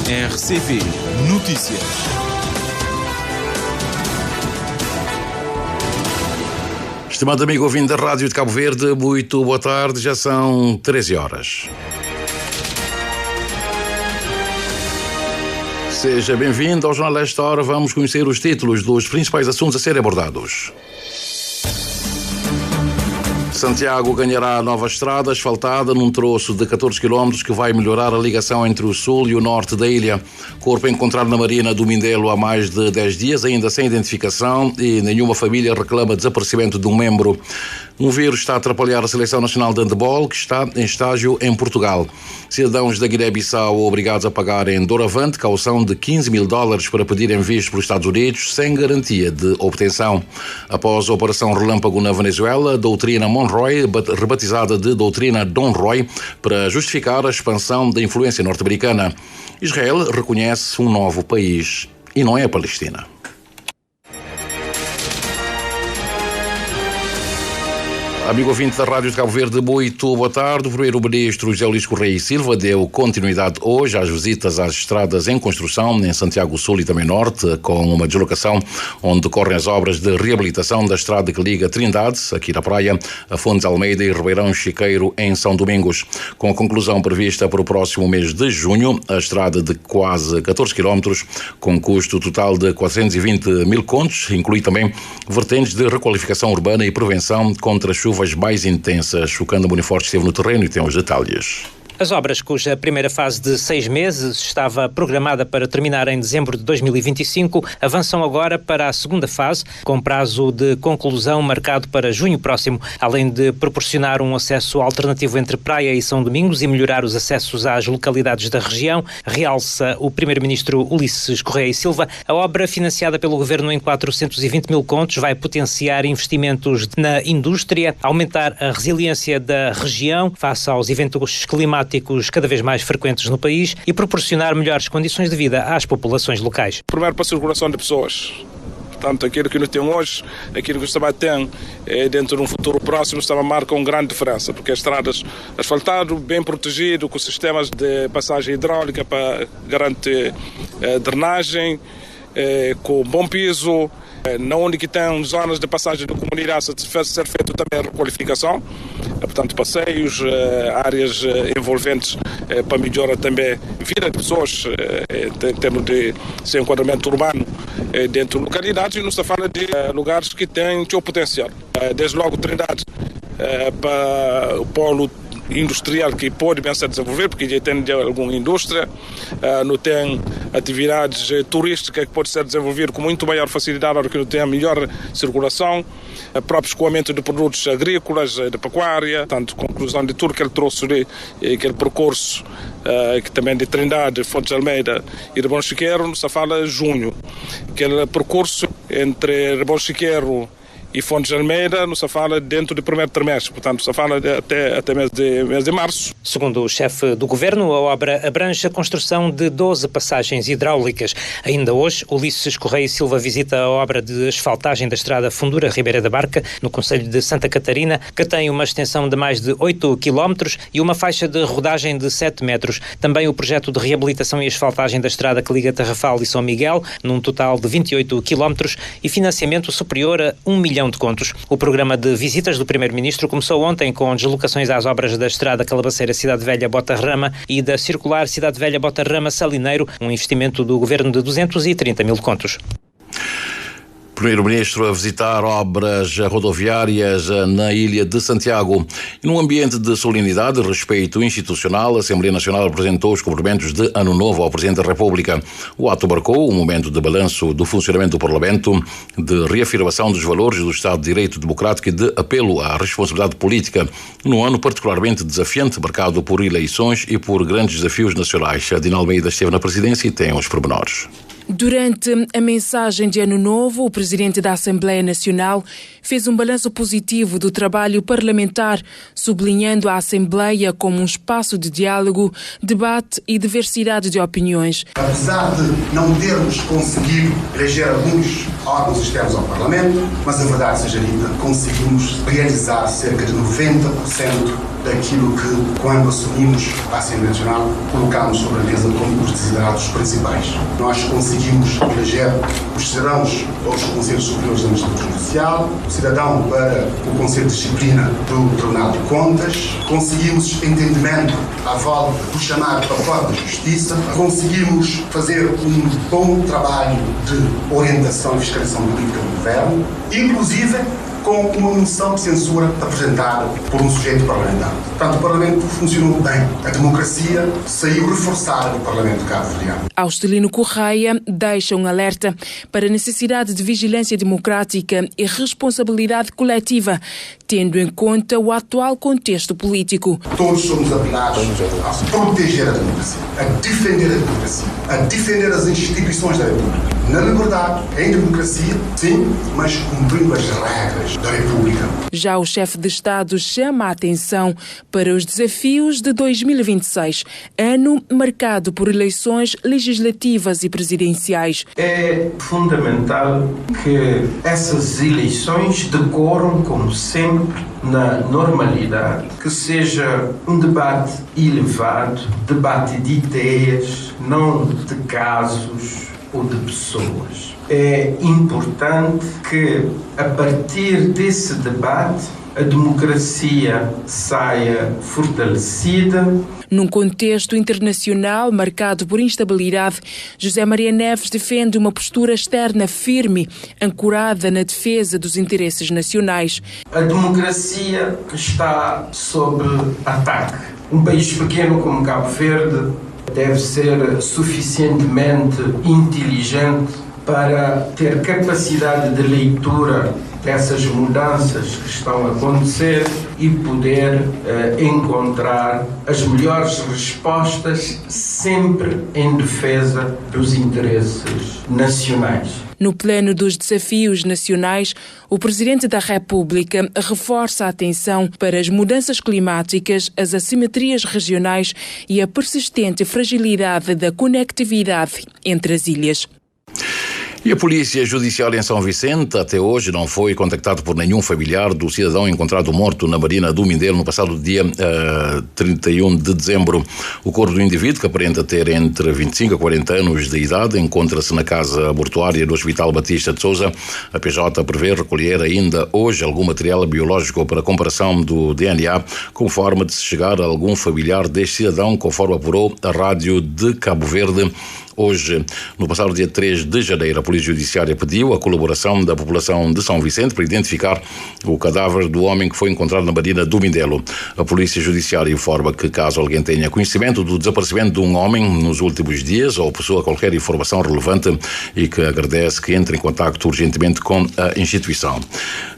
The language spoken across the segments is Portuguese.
RCP Notícias. Estimado amigo ouvinte da Rádio de Cabo Verde, muito boa tarde, já são 13 horas. Seja bem-vindo ao Jornal desta hora. Vamos conhecer os títulos dos principais assuntos a serem abordados. Santiago ganhará nova estrada asfaltada num troço de 14 km que vai melhorar a ligação entre o sul e o norte da ilha. Corpo encontrado na marina do Mindelo há mais de 10 dias, ainda sem identificação, e nenhuma família reclama desaparecimento de um membro. Um vírus está a atrapalhar a Seleção Nacional de Handebol, que está em estágio em Portugal. Cidadãos da Guiné-Bissau obrigados a pagar em doravante caução de $15 mil para pedirem visto pelos Estados Unidos sem garantia de obtenção. Após a Operação Relâmpago na Venezuela, a doutrina Monroe, rebatizada de doutrina Don Roy, para justificar a expansão da influência norte-americana. Israel reconhece um novo país e não é a Palestina. Amigo ouvinte da Rádio de Cabo Verde, muito boa tarde. O primeiro-ministro José Luís Correia e Silva deu continuidade hoje às visitas às estradas em construção em Santiago Sul e também Norte, com uma deslocação onde decorrem as obras de reabilitação da estrada que liga Trindade, aqui na praia, a Fontes Almeida e Ribeirão Chiqueiro, em São Domingos. Com a conclusão prevista para o próximo mês de junho, a estrada de quase 14 km, com custo total de 420 mil contos, inclui também vertentes de requalificação urbana e prevenção contra chuvas mais intensas. O Cândamo Uniforte esteve no terreno e tem os detalhes. As obras, cuja primeira fase de 6 meses estava programada para terminar em dezembro de 2025, avançam agora para a segunda fase, com prazo de conclusão marcado para junho próximo, além de proporcionar um acesso alternativo entre Praia e São Domingos e melhorar os acessos às localidades da região, realça o primeiro-ministro Ulisses Correia e Silva. A obra, financiada pelo governo em 420 mil contos, vai potenciar investimentos na indústria, aumentar a resiliência da região face aos eventos climáticos cada vez mais frequentes no país e proporcionar melhores condições de vida às populações locais. Primeiro, para a circulação de pessoas. Portanto, aquilo que nós temos hoje, aquilo que também tem dentro de um futuro próximo, também marca uma grande diferença, porque as estradas asfaltadas, bem protegidas, com sistemas de passagem hidráulica para garantir drenagem, com bom piso, na onde que tem zonas de passagem da comunidade ser feita também a requalificação, portanto passeios, áreas envolventes para melhorar também a vida de pessoas em termos de seu enquadramento urbano dentro de localidades, e não se fala de lugares que têm seu potencial. Desde logo Trindade para o polo industrial que pode bem ser desenvolvido, porque já tem alguma indústria, não tem atividades turísticas que pode ser desenvolvido com muito maior facilidade, porque não tem a melhor circulação, próprio escoamento de produtos agrícolas, de pecuária, tanto conclusão de tudo que ele trouxe de aquele percurso que também de Trindade, Fontes Almeida e Ribeirão Chiqueiro, se fala junho, aquele percurso entre Ribeirão Chiqueiro e Fontes Almeida, não se fala dentro do primeiro trimestre, portanto, se fala até mês de março. Segundo o chefe do governo, a obra abrange a construção de 12 passagens hidráulicas. Ainda hoje, Ulisses Correia e Silva visita a obra de asfaltagem da estrada Fundura-Ribeira da Barca, no concelho de Santa Catarina, que tem uma extensão de mais de 8 km e uma faixa de rodagem de 7 metros. Também o projeto de reabilitação e asfaltagem da estrada que liga Tarrafal e São Miguel, num total de 28 km, e financiamento superior a 1 milhão de contos. O programa de visitas do Primeiro-Ministro começou ontem com deslocações às obras da estrada Calabaceira Cidade Velha Bota Rama e da circular Cidade Velha Bota Rama Salineiro, um investimento do Governo de 230 mil contos. Primeiro-ministro a visitar obras rodoviárias na ilha de Santiago. E num ambiente de solenidade e respeito institucional, a Assembleia Nacional apresentou os cumprimentos de Ano Novo ao Presidente da República. O ato marcou um momento de balanço do funcionamento do Parlamento, de reafirmação dos valores do Estado de Direito Democrático e de apelo à responsabilidade política, num ano particularmente desafiante, marcado por eleições e por grandes desafios nacionais. A Dina Almeida esteve na presidência e tem os pormenores. Durante a mensagem de Ano Novo, o Presidente da Assembleia Nacional fez um balanço positivo do trabalho parlamentar, sublinhando a Assembleia como um espaço de diálogo, debate e diversidade de opiniões. Apesar de não termos conseguido eleger alguns órgãos externos ao Parlamento, mas a verdade seja dita, conseguimos realizar cerca de 90% daquilo que, quando assumimos a Assembleia Nacional, colocámos sobre a mesa como os desiderados principais. Nós conseguimos eleger os cidadãos aos Conselhos Superiores da Magistratura Judicial, o cidadão para o Conselho de Disciplina do Tribunal de Contas, conseguimos entendimento à volta do chamado pacote de justiça, conseguimos fazer um bom trabalho de orientação e fiscalização política do governo, inclusive com uma moção de censura apresentada por um sujeito parlamentar. Portanto, o Parlamento funcionou bem. A democracia saiu reforçada do Parlamento cabo-verdiano. Austelino Correia deixa um alerta para a necessidade de vigilância democrática e responsabilidade coletiva, tendo em conta o atual contexto político. Todos somos apelados a proteger a democracia, a defender a democracia, a defender as instituições da República. Na liberdade, em democracia, sim, mas cumprindo as regras da República. Já o chefe de Estado chama a atenção para os desafios de 2026, ano marcado por eleições legislativas e presidenciais. É fundamental que essas eleições decorram, como sempre, na normalidade, que seja um debate elevado, debate de ideias, não de casos ou de pessoas. É importante que, a partir desse debate, a democracia saia fortalecida. Num contexto internacional marcado por instabilidade, José Maria Neves defende uma postura externa firme, ancorada na defesa dos interesses nacionais. A democracia está sob ataque. Um país pequeno como Cabo Verde deve ser suficientemente inteligente para ter capacidade de leitura dessas mudanças que estão a acontecer e poder encontrar as melhores respostas sempre em defesa dos interesses nacionais. No plano dos desafios nacionais, o Presidente da República reforça a atenção para as mudanças climáticas, as assimetrias regionais e a persistente fragilidade da conectividade entre as ilhas. E a Polícia Judiciária em São Vicente até hoje não foi contactado por nenhum familiar do cidadão encontrado morto na Marina do Mindelo no passado dia 31 de dezembro. O corpo do indivíduo, que aparenta ter entre 25 a 40 anos de idade, encontra-se na casa mortuária do Hospital Batista de Sousa. A PJ prevê recolher ainda hoje algum material biológico para comparação do DNA, com forma de se chegar a algum familiar deste cidadão, conforme apurou a Rádio de Cabo Verde. Hoje, no passado dia 3 de janeiro, a Polícia Judiciária pediu a colaboração da população de São Vicente para identificar o cadáver do homem que foi encontrado na Marina do Mindelo. A Polícia Judiciária informa que, caso alguém tenha conhecimento do desaparecimento de um homem nos últimos dias ou possua qualquer informação relevante, e que agradece que entre em contacto urgentemente com a instituição.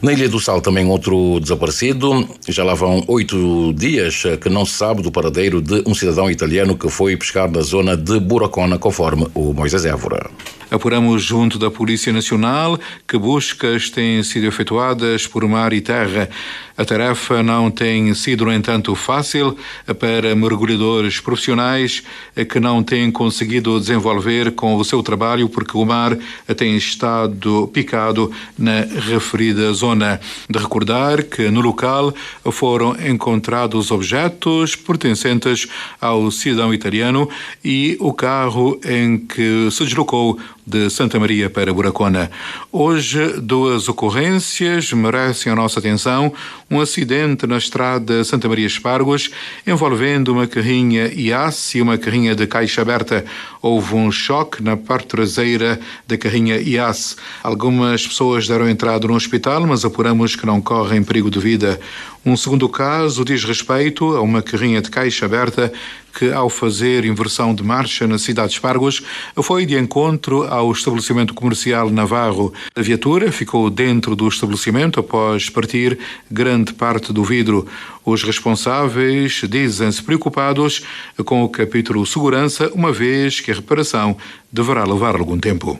Na Ilha do Sal, também outro desaparecido. Já lá vão 8 dias que não se sabe do paradeiro de um cidadão italiano que foi pescar na zona de Buracona, conforme o Moisés Évora. Apuramos junto da Polícia Nacional que buscas têm sido efetuadas por mar e terra. A tarefa não tem sido, no entanto, fácil para mergulhadores profissionais que não têm conseguido desenvolver com o seu trabalho porque o mar tem estado picado na referida zona. De recordar que no local foram encontrados objetos pertencentes ao cidadão italiano e o carro em que se deslocou de Santa Maria para Buracona. Hoje, 2 ocorrências merecem a nossa atenção. Um acidente na estrada Santa Maria Espargos, envolvendo uma carrinha IAS e uma carrinha de caixa aberta. Houve um choque na parte traseira da carrinha IAS. Algumas pessoas deram entrada no hospital, mas apuramos que não correm perigo de vida. Um segundo caso diz respeito a uma carrinha de caixa aberta que, ao fazer inversão de marcha na cidade de Espargos, foi de encontro ao estabelecimento comercial Navarro. A viatura ficou dentro do estabelecimento após partir grande parte do vidro. Os responsáveis dizem-se preocupados com o capítulo segurança, uma vez que a reparação deverá levar algum tempo.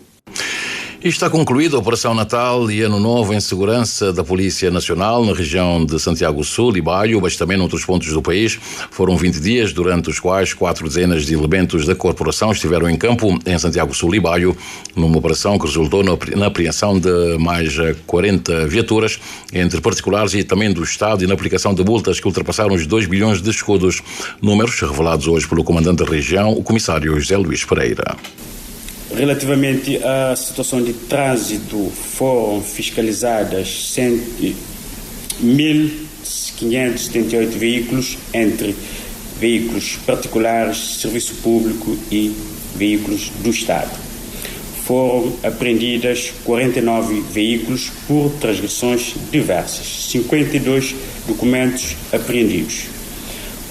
E está concluída a Operação Natal e Ano Novo em segurança da Polícia Nacional na região de Santiago Sul e Baio, mas também noutros pontos do país. Foram 20 dias durante os quais 4 dezenas de elementos da corporação estiveram em campo em Santiago Sul e Baio, numa operação que resultou na apreensão de mais 40 viaturas, entre particulares e também do Estado, e na aplicação de multas que ultrapassaram os 2 bilhões de escudos. Números revelados hoje pelo comandante da região, o comissário José Luís Pereira. Relativamente à situação de trânsito, foram fiscalizadas 1.578 veículos, entre veículos particulares, serviço público e veículos do Estado. Foram apreendidas 49 veículos por transgressões diversas, 52 documentos apreendidos.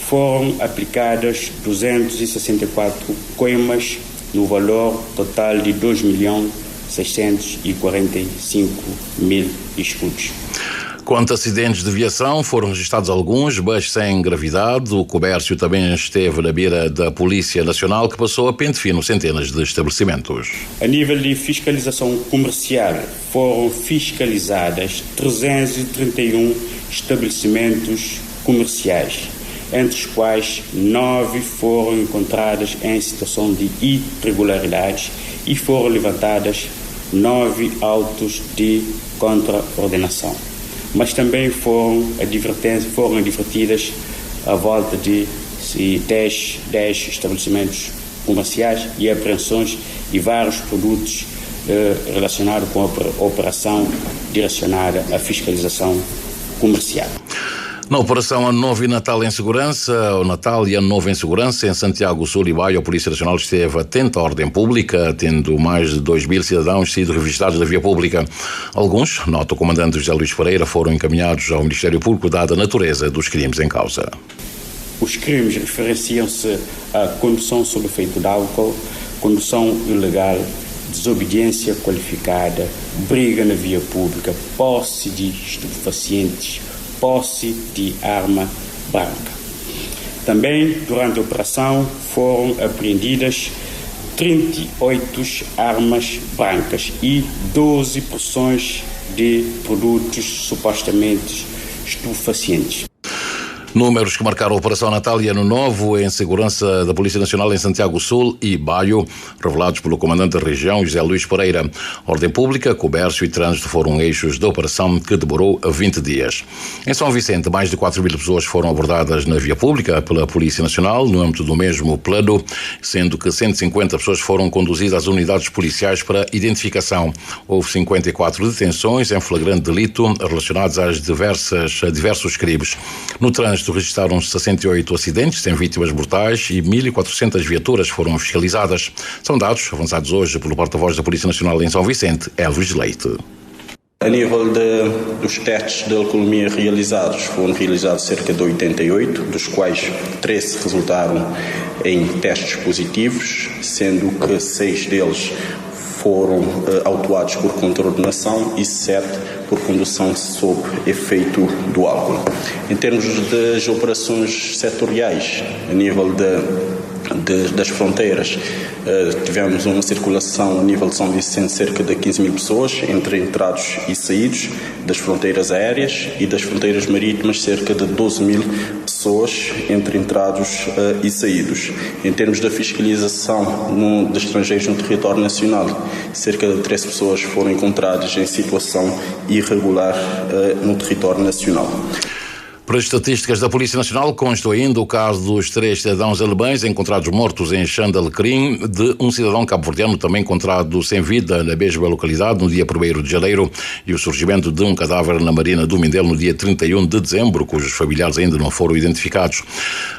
Foram aplicadas 264 coimas no valor total de 2.645.000 escudos. Quanto a acidentes de viação, foram registrados alguns, mas sem gravidade. O comércio também esteve na beira da Polícia Nacional, que passou a pente fino centenas de estabelecimentos. A nível de fiscalização comercial, foram fiscalizadas 331 estabelecimentos comerciais, entre os quais 9 foram encontradas em situação de irregularidades e foram levantadas 9 autos de contraordenação. Mas também foram advertidas a volta de 10 estabelecimentos comerciais e apreensões de vários produtos relacionados com a operação direcionada à fiscalização comercial. Na Operação Ano Novo e Natal em Segurança, o Natal e Ano Novo em Segurança, em Santiago Sul e Baio, a Polícia Nacional esteve atenta à ordem pública, tendo mais de 2.000 cidadãos sido revistados da via pública. Alguns, nota o comandante José Luís Pereira, foram encaminhados ao Ministério Público dada a natureza dos crimes em causa. Os crimes referenciam-se a condução sob efeito de álcool, condução ilegal, desobediência qualificada, briga na via pública, posse de estupefacientes, posse de arma branca. Também, durante a operação, foram apreendidas 38 armas brancas e 12 porções de produtos supostamente estupefacientes. Números que marcaram a Operação Natal e Ano Novo em segurança da Polícia Nacional em Santiago Sul e Baio, revelados pelo comandante da região, José Luís Pereira. Ordem pública, comércio e trânsito foram eixos da operação que demorou 20 dias. Em São Vicente, mais de 4.000 pessoas foram abordadas na via pública pela Polícia Nacional, no âmbito do mesmo plano, sendo que 150 pessoas foram conduzidas às unidades policiais para identificação. Houve 54 detenções em flagrante delito relacionados a diversos crimes. No trânsito, registraram-se 68 acidentes sem vítimas mortais e 1.400 viaturas foram fiscalizadas. São dados avançados hoje pelo porta-voz da Polícia Nacional em São Vicente, Elvis Leite. A nível dos testes de alcoolemia realizados, foram realizados cerca de 88, dos quais 13 resultaram em testes positivos, sendo que 6 deles foram autuados por contraordenação e 7 por condução sob efeito do álcool. Em termos das operações setoriais, a nível das fronteiras, tivemos uma circulação a nível de São Vicente cerca de 15.000 pessoas, entre entrados e saídos das fronteiras aéreas, e das fronteiras marítimas cerca de 12.000 pessoas, entre entrados e saídos. Em termos da fiscalização de estrangeiros no território nacional, cerca de 13 pessoas foram encontradas em situação irregular no território nacional. Para as estatísticas da Polícia Nacional, consta ainda o caso dos 3 cidadãos alemães encontrados mortos em Xandalecrim, de um cidadão cabo-verdiano também encontrado sem vida na mesma localidade no dia 1º de janeiro, e o surgimento de um cadáver na Marina do Mindelo no dia 31 de dezembro, cujos familiares ainda não foram identificados.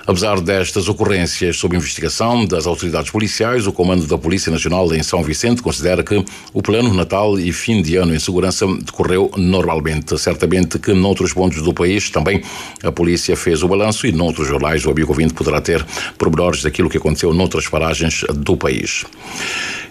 Apesar destas ocorrências sob investigação das autoridades policiais, o comando da Polícia Nacional em São Vicente considera que o plano Natal e fim de ano em segurança decorreu normalmente. Certamente que noutros pontos do país também a polícia fez o balanço, e noutros jornais o amigo ouvinte poderá ter pormenores daquilo que aconteceu noutras paragens do país.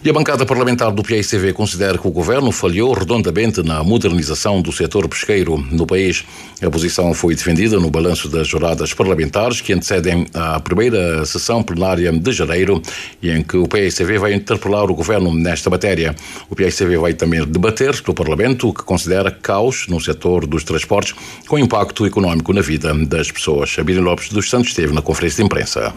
E a bancada parlamentar do PAICV considera que o governo falhou redondamente na modernização do setor pesqueiro no país. A posição foi defendida no balanço das jornadas parlamentares que antecedem a primeira sessão plenária de janeiro e em que o PAICV vai interpelar o governo nesta matéria. O PAICV vai também debater no Parlamento o que considera caos no setor dos transportes com impacto económico na vida das pessoas. Abílio Lopes dos Santos esteve na conferência de imprensa.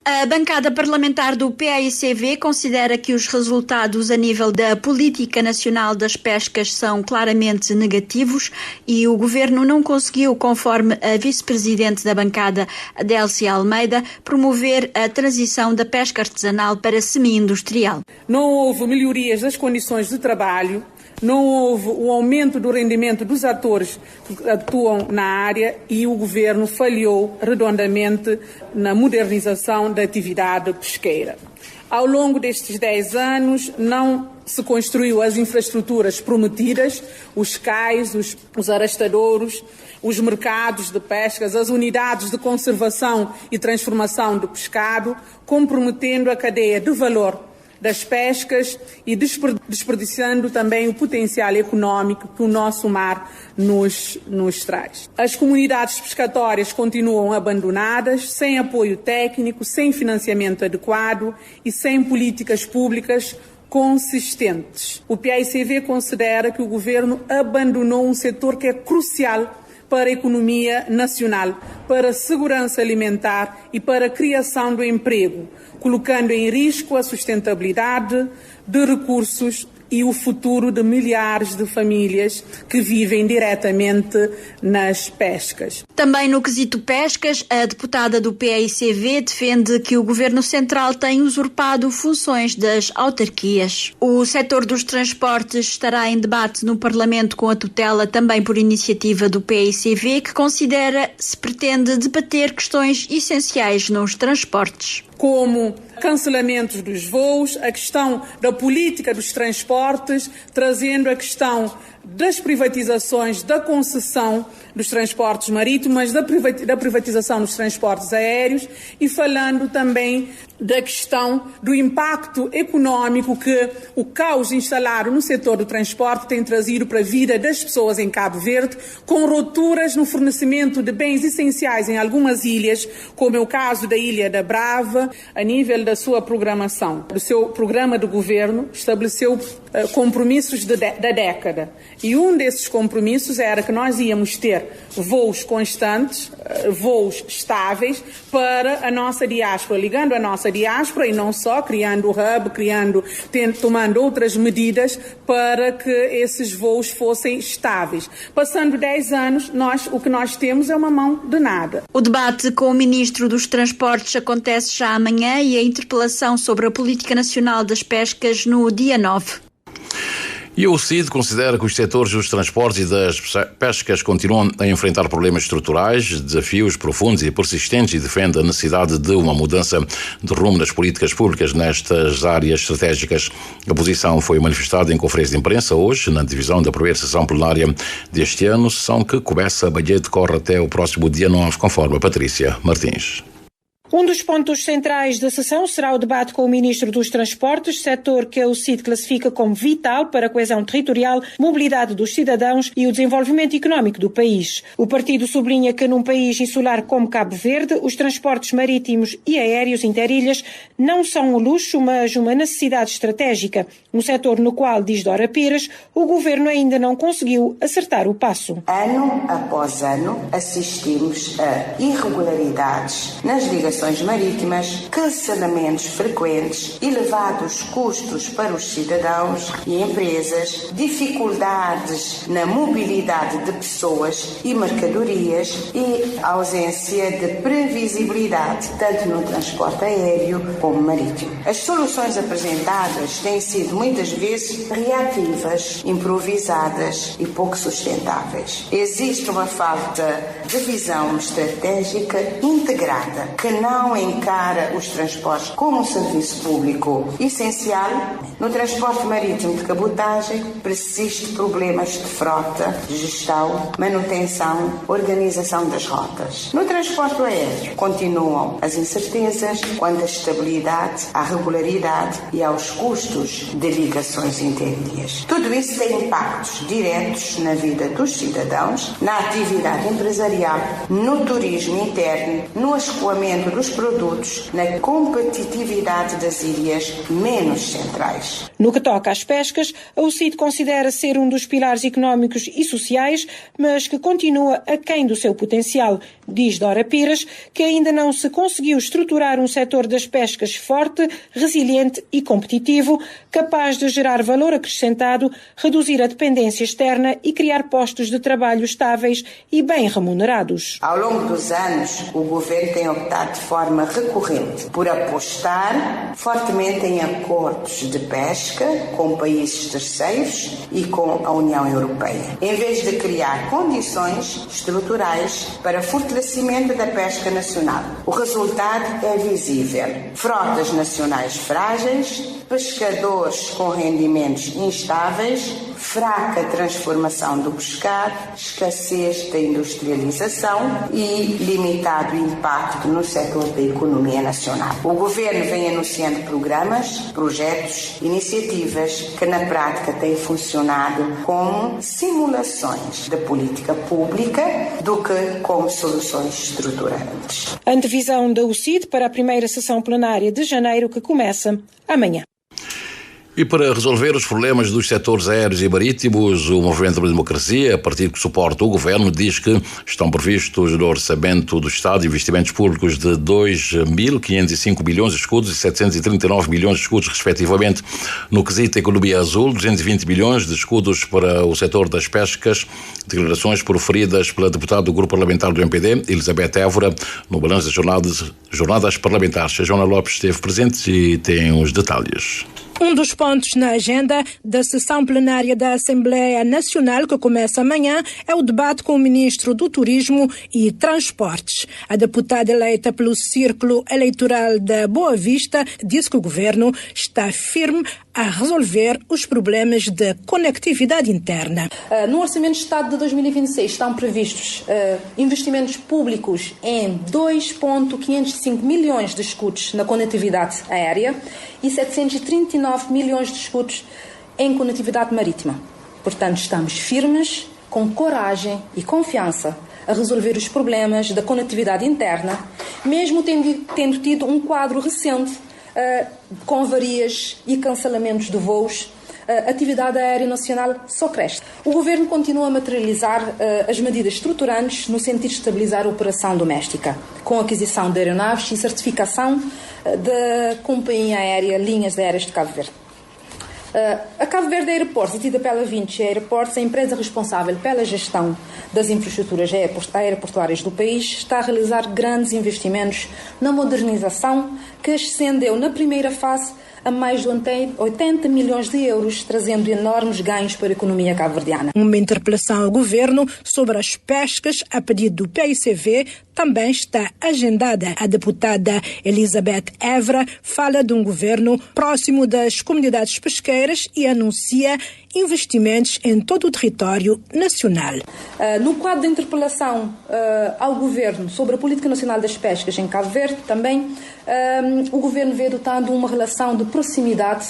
A bancada parlamentar do PAICV considera que os resultados a nível da Política Nacional das Pescas são claramente negativos e o governo não conseguiu, conforme a vice-presidente da bancada, Adélcia Almeida, promover a transição da pesca artesanal para semi-industrial. Não houve melhorias das condições de trabalho, não houve o aumento do rendimento dos atores que atuam na área e o governo falhou redondamente na modernização da atividade pesqueira. Ao longo destes 10 anos não se construiu as infraestruturas prometidas, os cais, os arrastadouros, os mercados de pescas, as unidades de conservação e transformação do pescado, comprometendo a cadeia de valor das pescas e desperdiçando também o potencial económico que o nosso mar nos traz. As comunidades pescatórias continuam abandonadas, sem apoio técnico, sem financiamento adequado e sem políticas públicas consistentes. O PAICV considera que o governo abandonou um setor que é crucial para a economia nacional, para a segurança alimentar e para a criação do emprego, colocando em risco a sustentabilidade de recursos e o futuro de milhares de famílias que vivem diretamente nas pescas. Também no quesito pescas, a deputada do PAICV defende que o Governo Central tem usurpado funções das autarquias. O setor dos transportes estará em debate no Parlamento com a tutela também por iniciativa do PAICV, que considera se pretende debater questões essenciais nos transportes, como cancelamentos dos voos, a questão da política dos transportes, trazendo a questão das privatizações, da concessão dos transportes marítimos, da privatização dos transportes aéreos e falando também da questão do impacto económico que o caos instalado no setor do transporte tem trazido para a vida das pessoas em Cabo Verde, com rupturas no fornecimento de bens essenciais em algumas ilhas, como é o caso da Ilha da Brava, a nível da sua programação. O seu programa de governo estabeleceu compromissos da década. E um desses compromissos era que nós íamos ter voos constantes, voos estáveis para a nossa diáspora, ligando a nossa diáspora e não só, criando o hub, tomando outras medidas para que esses voos fossem estáveis. Passando 10 anos, o que nós temos é uma mão de nada. O debate com o Ministro dos Transportes acontece já amanhã e a interpelação sobre a Política Nacional das Pescas no dia 9. E o CID considera que os setores dos transportes e das pescas continuam a enfrentar problemas estruturais, desafios profundos e persistentes e defende a necessidade de uma mudança de rumo nas políticas públicas nestas áreas estratégicas. A posição foi manifestada em conferência de imprensa hoje, na divisão da primeira sessão plenária deste ano, sessão que começa amanhã e decorre até o próximo dia 9, conforme a Patrícia Martins. Um dos pontos centrais da sessão será o debate com o Ministro dos Transportes, setor que o CID classifica como vital para a coesão territorial, mobilidade dos cidadãos e o desenvolvimento económico do país. O partido sublinha que num país insular como Cabo Verde, os transportes marítimos e aéreos interilhas não são um luxo, mas uma necessidade estratégica, um setor no qual, diz Dora Pires, o governo ainda não conseguiu acertar o passo. Ano após ano, assistimos a irregularidades nas ligações marítimas, cancelamentos frequentes, elevados custos para os cidadãos e empresas, dificuldades na mobilidade de pessoas e mercadorias e ausência de previsibilidade tanto no transporte aéreo como marítimo. As soluções apresentadas têm sido muitas vezes reativas, improvisadas e pouco sustentáveis. Existe uma falta de visão estratégica integrada que não não encara os transportes como um serviço público essencial. No transporte marítimo de cabotagem persistem problemas de frota, de gestão, manutenção, organização das rotas. No transporte aéreo continuam as incertezas quanto à estabilidade, à regularidade e aos custos de ligações interaéreas. Tudo isso tem impactos diretos na vida dos cidadãos, na atividade empresarial, no turismo interno, no escoamento dos produtos, na competitividade das ilhas menos centrais. No que toca às pescas, a UCIT considera ser um dos pilares económicos e sociais, mas que continua aquém do seu potencial. Diz Dora Pires que ainda não se conseguiu estruturar um setor das pescas forte, resiliente e competitivo, capaz de gerar valor acrescentado, reduzir a dependência externa e criar postos de trabalho estáveis e bem remunerados. Ao longo dos anos, o Governo tem optado de forma recorrente por apostar fortemente em acordos de pesca com países terceiros e com a União Europeia, em vez de criar condições estruturais para fortalecimento da pesca nacional. O resultado é visível. Frotas nacionais frágeis, pescadores com rendimentos instáveis, fraca transformação do pescado, escassez da industrialização e limitado impacto no setor da economia nacional. O Governo vem anunciando programas, projetos, iniciativas que na prática têm funcionado como simulações da política pública do que como soluções estruturantes. Antevisão da UCIT para a primeira sessão plenária de janeiro que começa amanhã. E para resolver os problemas dos setores aéreos e marítimos, o Movimento pela Democracia, partido que suporta o Governo, diz que estão previstos no orçamento do Estado investimentos públicos de 2.505 bilhões de escudos e 739 bilhões de escudos, respectivamente. No quesito Economia Azul, 220 bilhões de escudos para o setor das pescas, declarações proferidas pela deputada do Grupo Parlamentar do MPD, Elizabeth Évora, no balanço das jornadas parlamentares. A Joana Lopes esteve presente e tem os detalhes. Um dos pontos na agenda da sessão plenária da Assembleia Nacional, que começa amanhã, é o debate com o Ministro do Turismo e Transportes. A deputada eleita pelo Círculo Eleitoral da Boa Vista disse que o Governo está firme a resolver os problemas de conectividade interna. No Orçamento de Estado de 2026 estão previstos investimentos públicos em 2.505 milhões de escudos na conectividade aérea e 739 milhões de escudos em conectividade marítima. Portanto, estamos firmes, com coragem e confiança a resolver os problemas da conectividade interna, mesmo tendo tido um quadro recente com avarias e cancelamentos de voos. A atividade aérea nacional só cresce. O Governo continua a materializar as medidas estruturantes no sentido de estabilizar a operação doméstica, com a aquisição de aeronaves e certificação da Companhia Aérea Linhas Aéreas de Cabo Verde. A Cabo Verde Aeroportos, detida pela Vinci Aeroportos, a empresa responsável pela gestão das infraestruturas aeroportuárias do país, está a realizar grandes investimentos na modernização, que ascendeu na primeira fase a mais de 80 milhões de euros, trazendo enormes ganhos para a economia cabo-verdiana. Uma interpelação ao Governo sobre as pescas a pedido do PICV também está agendada. A deputada Elizabeth Évora fala de um governo próximo das comunidades pesqueiras e anuncia investimentos em todo o território nacional. No quadro da interpelação ao Governo sobre a Política Nacional das Pescas em Cabo Verde, também o Governo vem adotando uma relação de proximidade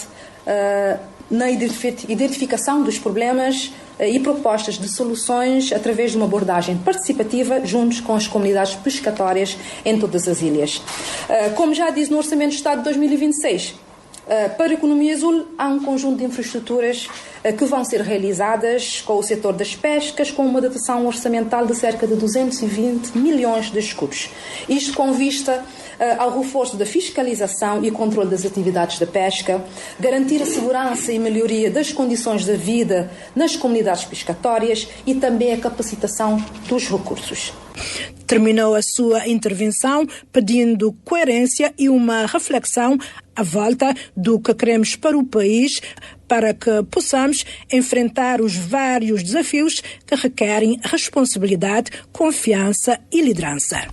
na identificação dos problemas e propostas de soluções através de uma abordagem participativa juntos com as comunidades pescatórias em todas as ilhas. Como já disse no Orçamento de Estado de 2026, para a Economia Azul há um conjunto de infraestruturas que vão ser realizadas com o setor das pescas, com uma dotação orçamental de cerca de 220 milhões de escudos. Isto com vista ao reforço da fiscalização e controle das atividades da pesca, garantir a segurança e melhoria das condições de vida nas comunidades pescatórias e também a capacitação dos recursos. Terminou a sua intervenção pedindo coerência e uma reflexão à volta do que queremos para o país, para que possamos enfrentar os vários desafios que requerem responsabilidade, confiança e liderança.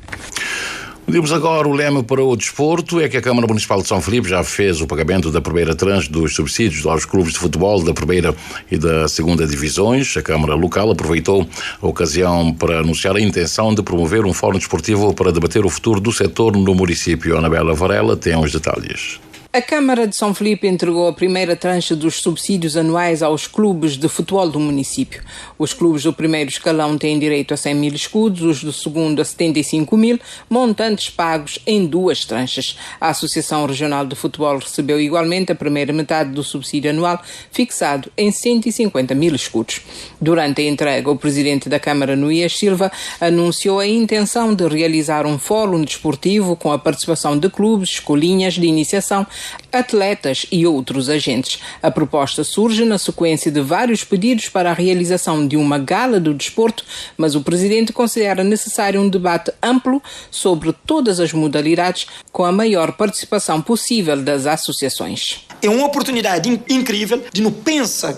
Mudamos agora o lema para o desporto. É que a Câmara Municipal de São Filipe já fez o pagamento da primeira tranche dos subsídios aos clubes de futebol da primeira e da segunda divisões. A Câmara local aproveitou a ocasião para anunciar a intenção de promover um fórum desportivo para debater o futuro do setor no município. Anabela Varela tem os detalhes. A Câmara de São Filipe entregou a primeira tranche dos subsídios anuais aos clubes de futebol do município. Os clubes do primeiro escalão têm direito a 100 mil escudos, os do segundo a 75 mil, montantes pagos em 2 tranches. A Associação Regional de Futebol recebeu igualmente a primeira metade do subsídio anual, fixado em 150 mil escudos. Durante a entrega, o presidente da Câmara, Nuías Silva, anunciou a intenção de realizar um fórum desportivo com a participação de clubes, escolinhas de iniciação, atletas e outros agentes. A proposta surge na sequência de vários pedidos para a realização de uma gala do desporto, mas o presidente considera necessário um debate amplo sobre todas as modalidades, com a maior participação possível das associações. É uma oportunidade incrível de não pensar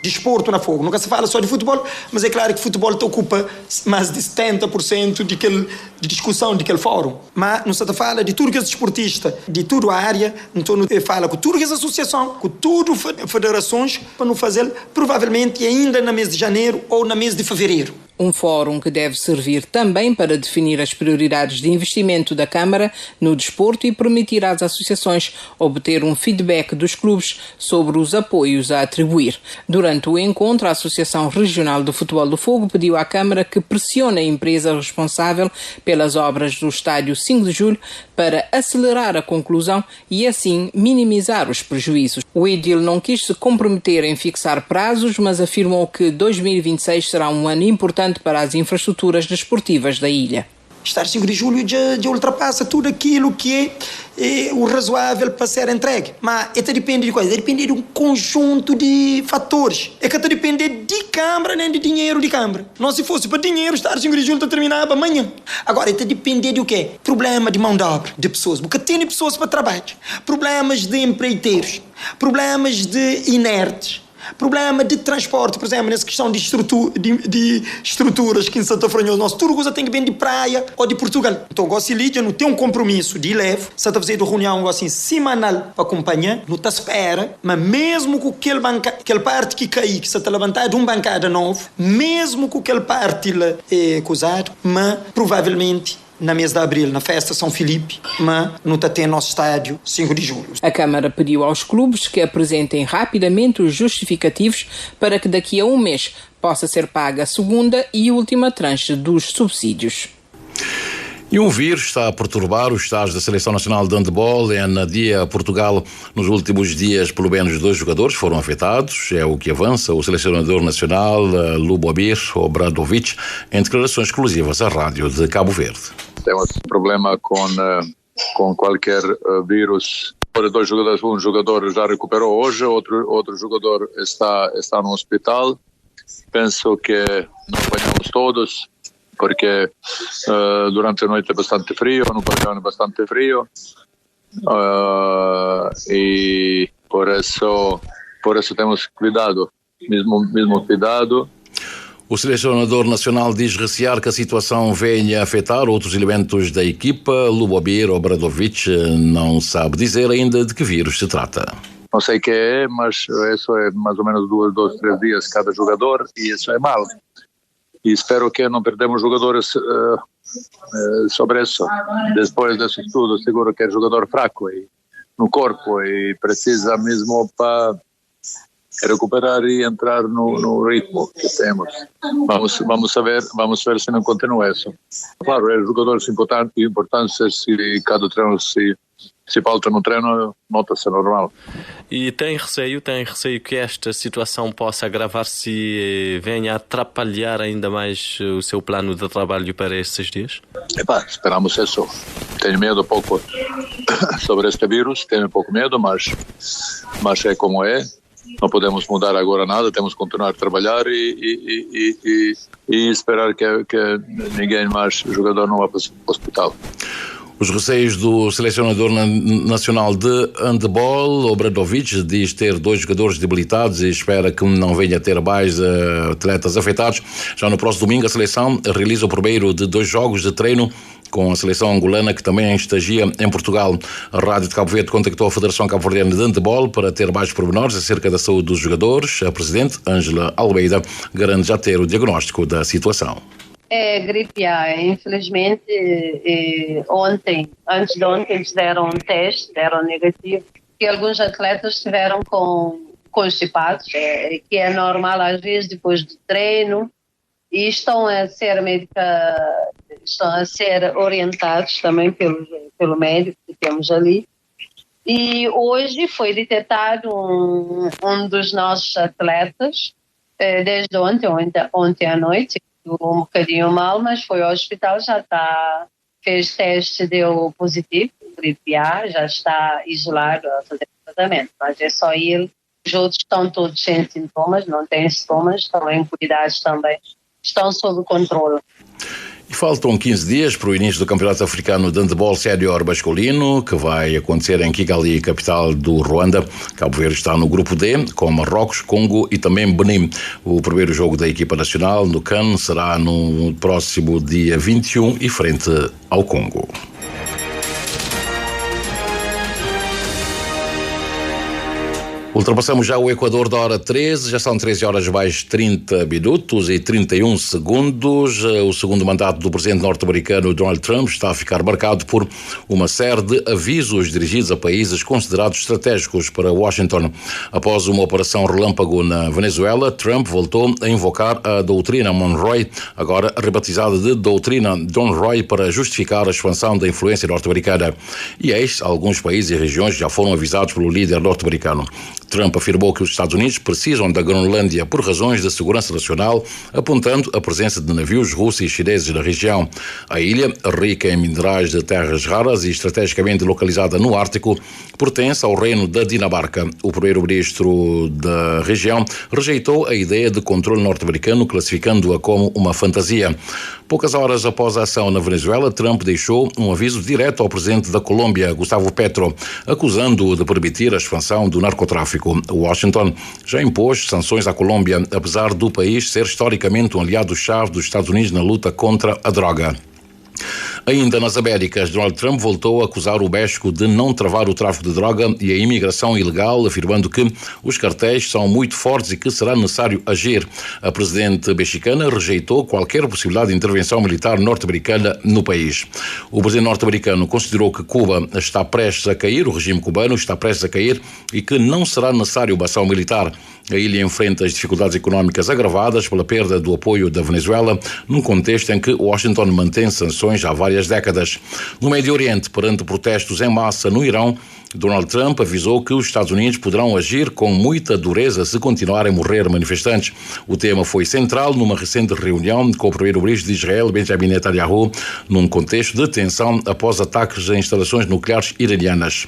desporto na fogo. Nunca se fala só de futebol, mas é claro que futebol te ocupa mais de 70% de discussão daquele fórum. Mas não se fala de tudo que é desportista, de toda a área, então não fala com todas as associações, com todas as federações, para não fazer provavelmente ainda no mês de janeiro ou no mês de fevereiro. Um fórum que deve servir também para definir as prioridades de investimento da Câmara no desporto e permitir às associações obter um feedback dos clubes sobre os apoios a atribuir. Durante o encontro, a Associação Regional de Futebol do Fogo pediu à Câmara que pressione a empresa responsável pelas obras do estádio 5 de Julho para acelerar a conclusão e assim minimizar os prejuízos. O edil não quis se comprometer em fixar prazos, mas afirmou que 2026 será um ano importante para as infraestruturas desportivas da ilha. Estar 5 de julho já ultrapassa tudo aquilo que é o razoável para ser entregue. Mas isso depende de coisa? Depende de um conjunto de fatores. É que está depende de Câmara, nem de dinheiro de Câmara. Não, se fosse para dinheiro, estar 5 de julho terminava amanhã. Agora, isso depende de o quê? Problema de mão de obra, de pessoas. Porque tem pessoas para trabalho. Problemas de empreiteiros. Problemas de inertes. Problema de transporte, por exemplo, nessa questão de estruturas que em Santa Franhosa, nós tudo coisa tem que vir de praia ou de Portugal. Então, se Lídia não tem um compromisso de leve, se está fazendo reunião assim, semanal para acompanhar, não está espera, mas mesmo com aquele parte que cai, que se está levantado uma bancada nova, mesmo com aquele parte acusado, mas provavelmente na mês de abril, na festa São Filipe, mas não está tendo nosso estádio 5 de julho. A Câmara pediu aos clubes que apresentem rapidamente os justificativos para que daqui a um mês possa ser paga a segunda e última tranche dos subsídios. E um vírus está a perturbar os estágios da Seleção Nacional de Handebol em Anadia, Portugal. Nos últimos dias, pelo menos 2 jogadores foram afetados. É o que avança o selecionador nacional, Lubomir Obradovic, em declarações exclusivas à rádio de Cabo Verde. Temos um problema com qualquer vírus. Para 2 jogadores, um jogador já recuperou hoje, outro jogador está no hospital. Penso que não apanhamos todos, porque durante a noite é bastante frio, no pavilhão é bastante frio, e por isso temos cuidado, mesmo cuidado. O selecionador nacional diz recear que a situação venha a afetar outros elementos da equipa. Lubomir Obradovic não sabe dizer ainda de que vírus se trata. Não sei o que é, mas isso é mais ou menos 2, 3 dias cada jogador, e isso é mal. E espero que não perdemos jogadores sobre isso. Depois disso tudo, seguro que é jogador fraco no corpo e precisa mesmo para recuperar e entrar no ritmo que temos. Vamos ver se não continua isso. Claro, é jogadores importantes, se cada treino se falta no treino, nota-se normal. E tem receio que esta situação possa agravar-se e venha a atrapalhar ainda mais o seu plano de trabalho para esses dias? Esperamos isso. Tenho medo pouco sobre este vírus, tenho pouco medo, mas é como é. Não podemos mudar agora nada, temos que continuar a trabalhar e esperar que ninguém mais, jogador, não vá para o hospital. Os receios do selecionador nacional de handball, Obradovic, diz ter 2 jogadores debilitados e espera que não venha a ter mais atletas afetados. Já no próximo domingo, a seleção realiza o primeiro de 2 jogos de treino com a seleção angolana, que também estagia em Portugal. A Rádio de Cabo Verde contactou a Federação Cabo-Verdiana de Handball para ter mais pormenores acerca da saúde dos jogadores. A presidente, Ângela Almeida, garante já ter o diagnóstico da situação. É gripe A, infelizmente antes de ontem eles deram um teste, deram negativo, e alguns atletas estiveram constipados, que é normal às vezes depois do treino, e estão a ser orientados também pelo médico que temos ali. E hoje foi detectado um dos nossos atletas, desde ontem à noite, um bocadinho mal, mas foi ao hospital, fez teste, deu positivo, gripe A, já está isolado a fazer tratamento, mas é só ele. Os outros estão todos sem sintomas, não têm sintomas, estão em cuidados também, estão sob controle. E faltam 15 dias para o início do Campeonato Africano de Handball Sénior masculino, que vai acontecer em Kigali, capital do Ruanda. Cabo Verde está no grupo D, com Marrocos, Congo e também Benin. O primeiro jogo da equipa nacional no CAN será no próximo dia 21 e frente ao Congo. Ultrapassamos já o Equador da hora 13, já são 13 horas mais 30 minutos e 31 segundos. O segundo mandato do presidente norte-americano Donald Trump está a ficar marcado por uma série de avisos dirigidos a países considerados estratégicos para Washington. Após uma operação relâmpago na Venezuela, Trump voltou a invocar a doutrina Monroe, agora rebatizada de doutrina Don Roy, para justificar a expansão da influência norte-americana. E alguns países e regiões já foram avisados pelo líder norte-americano. Trump afirmou que os Estados Unidos precisam da Groenlândia por razões de segurança nacional, apontando a presença de navios russos e chineses na região. A ilha, rica em minerais de terras raras e estrategicamente localizada no Ártico, pertence ao reino da Dinamarca. O primeiro-ministro da região rejeitou a ideia de controle norte-americano, classificando-a como uma fantasia. Poucas horas após a ação na Venezuela, Trump deixou um aviso direto ao presidente da Colômbia, Gustavo Petro, acusando-o de permitir a expansão do narcotráfico. Washington já impôs sanções à Colômbia, apesar do país ser historicamente um aliado-chave dos Estados Unidos na luta contra a droga. Ainda nas Américas, Donald Trump voltou a acusar o México de não travar o tráfico de droga e a imigração ilegal, afirmando que os cartéis são muito fortes e que será necessário agir. A presidente mexicana rejeitou qualquer possibilidade de intervenção militar norte-americana no país. O presidente norte-americano considerou que Cuba está prestes a cair, o regime cubano está prestes a cair e que não será necessário uma ação militar. A ilha enfrenta as dificuldades económicas agravadas pela perda do apoio da Venezuela, num contexto em que Washington mantém sanções há várias décadas. No Médio Oriente, perante protestos em massa no Irão, Donald Trump avisou que os Estados Unidos poderão agir com muita dureza se continuarem a morrer manifestantes. O tema foi central numa recente reunião com o primeiro-ministro de Israel, Benjamin Netanyahu, num contexto de tensão após ataques a instalações nucleares iranianas.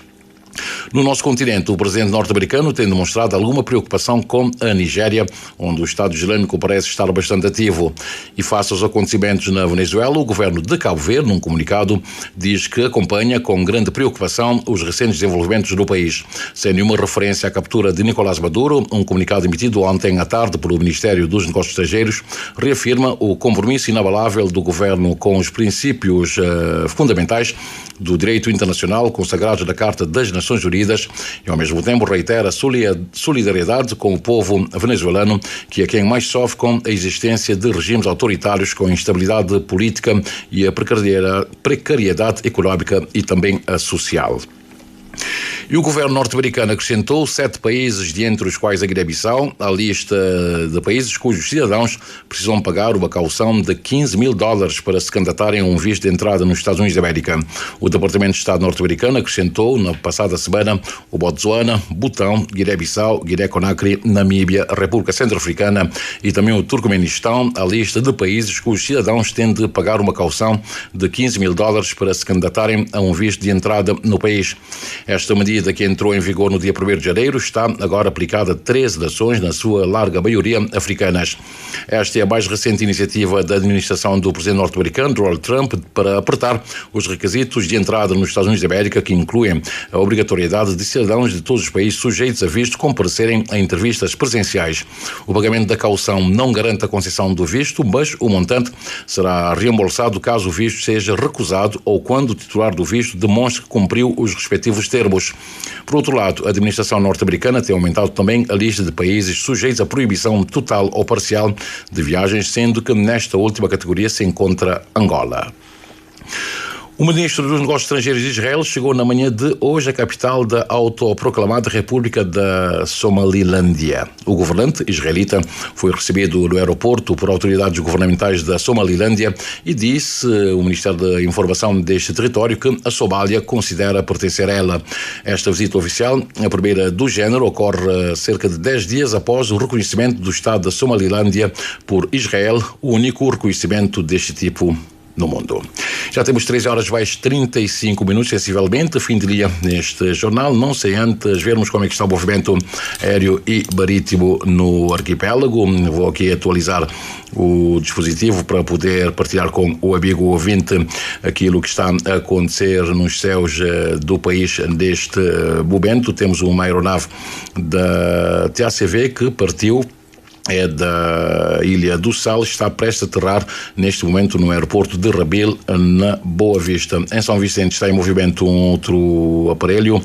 No nosso continente, o presidente norte-americano tem demonstrado alguma preocupação com a Nigéria, onde o Estado Islâmico parece estar bastante ativo. E face aos acontecimentos na Venezuela, o governo de Cabo Verde, num comunicado, diz que acompanha com grande preocupação os recentes desenvolvimentos no país. Sem nenhuma referência à captura de Nicolás Maduro, um comunicado emitido ontem à tarde pelo Ministério dos Negócios Estrangeiros reafirma o compromisso inabalável do governo com os princípios fundamentais do direito internacional consagrados na Carta das Nações Unidas e, ao mesmo tempo, reitera solidariedade com o povo venezuelano, que é quem mais sofre com a existência de regimes autoritários com instabilidade política e a precariedade económica e também a social. E o governo norte-americano acrescentou 7 países, dentre os quais a Guiné-Bissau, à lista de países cujos cidadãos precisam pagar uma caução de $15 mil para se candidatarem a um visto de entrada nos Estados Unidos da América. O Departamento de Estado norte-americano acrescentou, na passada semana, o Botsuana, Butão, Guiné-Bissau, Guiné-Conakry, Namíbia, a República Centro-Africana e também o Turcomenistão à lista de países cujos cidadãos têm de pagar uma caução de $15 mil para se candidatarem a um visto de entrada no país. Esta medida medida que entrou em vigor no dia 1º de janeiro está agora aplicada a 13 nações, na sua larga maioria africanas. Esta é a mais recente iniciativa da administração do presidente norte-americano, Donald Trump, para apertar os requisitos de entrada nos Estados Unidos da América, que incluem a obrigatoriedade de cidadãos de todos os países sujeitos a visto comparecerem a entrevistas presenciais. O pagamento da caução não garante a concessão do visto, mas o montante será reembolsado caso o visto seja recusado ou quando o titular do visto demonstre que cumpriu os respectivos termos. Por outro lado, a administração norte-americana tem aumentado também a lista de países sujeitos à proibição total ou parcial de viagens, sendo que nesta última categoria se encontra Angola. O ministro dos Negócios Estrangeiros de Israel chegou na manhã de hoje à capital da autoproclamada República da Somalilândia. O governante israelita foi recebido no aeroporto por autoridades governamentais da Somalilândia e disse o Ministério da Informação deste território que a Somália considera pertencer a ela. Esta visita oficial, a primeira do género, ocorre cerca de 10 dias após o reconhecimento do Estado da Somalilândia por Israel, o único reconhecimento deste tipo no mundo. Já temos 13 horas mais 35 minutos, sensivelmente, fim de dia neste jornal, não sem antes vermos como é que está o movimento aéreo e marítimo no arquipélago. Vou aqui atualizar o dispositivo para poder partilhar com o amigo ouvinte aquilo que está a acontecer nos céus do país neste momento. Temos uma aeronave da TACV que partiu da Ilha do Sal, está prestes a aterrar neste momento no aeroporto de Rabil, na Boa Vista. Em São Vicente está em movimento um outro aparelho,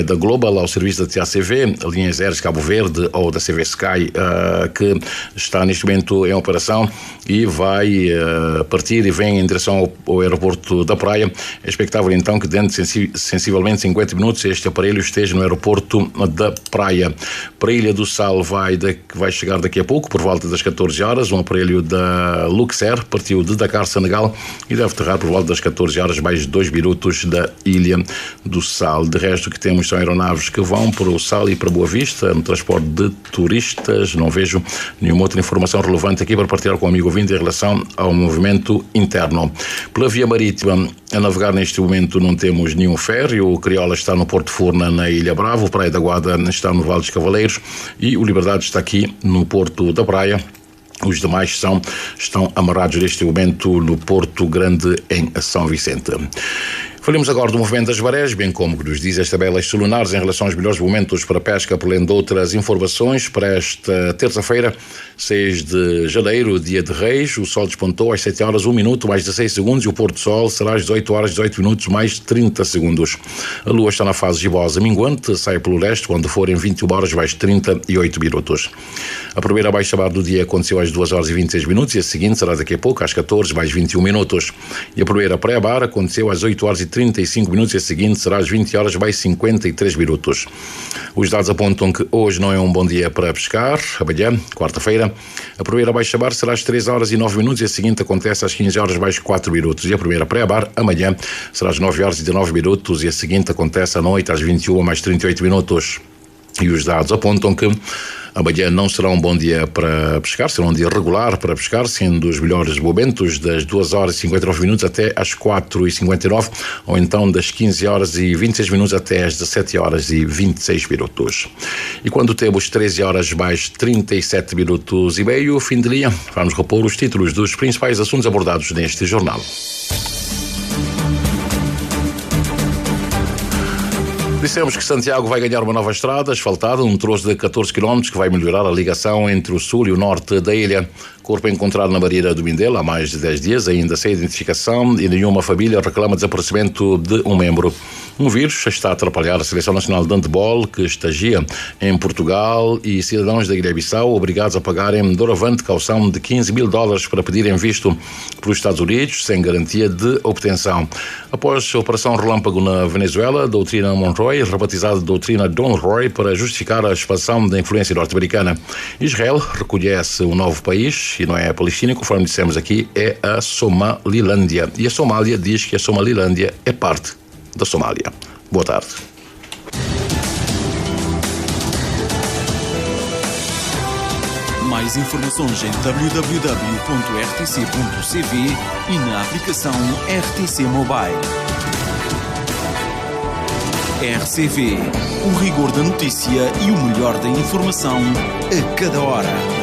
da Global, ao serviço da TACV, Linhas Aéreas Cabo Verde ou da CV Sky, que está neste momento em operação e vai partir e vem em direção ao aeroporto da Praia. É expectável então que dentro de sensivelmente 50 minutos este aparelho esteja no aeroporto da Praia. Para a Ilha do Sal vai chegar daqui a pouco, por volta das 14 horas, um aparelho da Luxair partiu de Dakar, Senegal, e deve aterrar por volta das 14 horas, mais 2 minutos da Ilha do Sal. De resto, o que temos são aeronaves que vão para o Sal e para Boa Vista, no transporte de turistas. Não vejo nenhuma outra informação relevante aqui para partilhar com o amigo ouvinte em relação ao movimento interno. Pela via marítima, a navegar neste momento não temos nenhum ferry. O Criolla está no Porto Furna, na Ilha Brava, o Praia da Guarda está no Vale dos Cavaleiros e o Liberdade está aqui no Porto da Praia. Os demais estão amarrados neste momento no Porto Grande, em São Vicente. Falemos agora do movimento das marés, bem como que nos diz as tabelas solunares em relação aos melhores momentos para a pesca, por além de outras informações. Para esta terça-feira, 6 de janeiro, dia de Reis, o sol despontou às 7 horas 1 minuto mais 16 segundos e o pôr do sol será às 18 horas 18 minutos mais 30 segundos. A lua está na fase gibosa minguante, sai pelo leste quando forem 21 horas mais 38 minutos. A primeira baixa-mar do dia aconteceu às 2 horas e 26 minutos e a seguinte será daqui a pouco às 14 mais 21 minutos. E a primeira pré-bar aconteceu às 8 horas e 35 minutos e a seguinte será às 20 horas mais 53 minutos. Os dados apontam que hoje não é um bom dia para pescar. Amanhã, quarta-feira, a primeira baixa-mar será às 3 horas e 9 minutos e a seguinte acontece às 15 horas mais 4 minutos. E a primeira pré-bar amanhã será às 9 horas e 19 minutos e a seguinte acontece à noite às 21 mais 38 minutos. E os dados apontam que amanhã não será um bom dia para pescar, será um dia regular para pescar, sendo os melhores momentos das 2 horas e 59 minutos até às 4 e 59, ou então das 15 horas e 26 minutos até às 17 horas e 26 minutos. E quando temos 13 horas mais 37 minutos e meio, fim de linha, vamos repor os títulos dos principais assuntos abordados neste jornal. Dissemos que Santiago vai ganhar uma nova estrada asfaltada, um troço de 14 km que vai melhorar a ligação entre o sul e o norte da ilha. Corpo encontrado na Maria do Mindelo há mais de 10 dias, ainda sem identificação, e nenhuma família reclama desaparecimento de um membro. Um vírus está a atrapalhar a Seleção Nacional de Handebol, que estagia em Portugal, e cidadãos da Guiné-Bissau obrigados a pagarem doravante caução de $15 mil para pedirem visto pelos Estados Unidos, sem garantia de obtenção. Após a Operação Relâmpago na Venezuela, a doutrina Monroe, rebatizada doutrina Don Roy, para justificar a expansão da influência norte-americana. Israel reconhece um novo país, e não é a Palestina, conforme dissemos aqui, é a Somalilândia. E a Somália diz que a Somalilândia é parte da Somália. Boa tarde. Mais informações em www.rtc.cv e na aplicação RTC Mobile. RCV, o rigor da notícia e o melhor da informação a cada hora.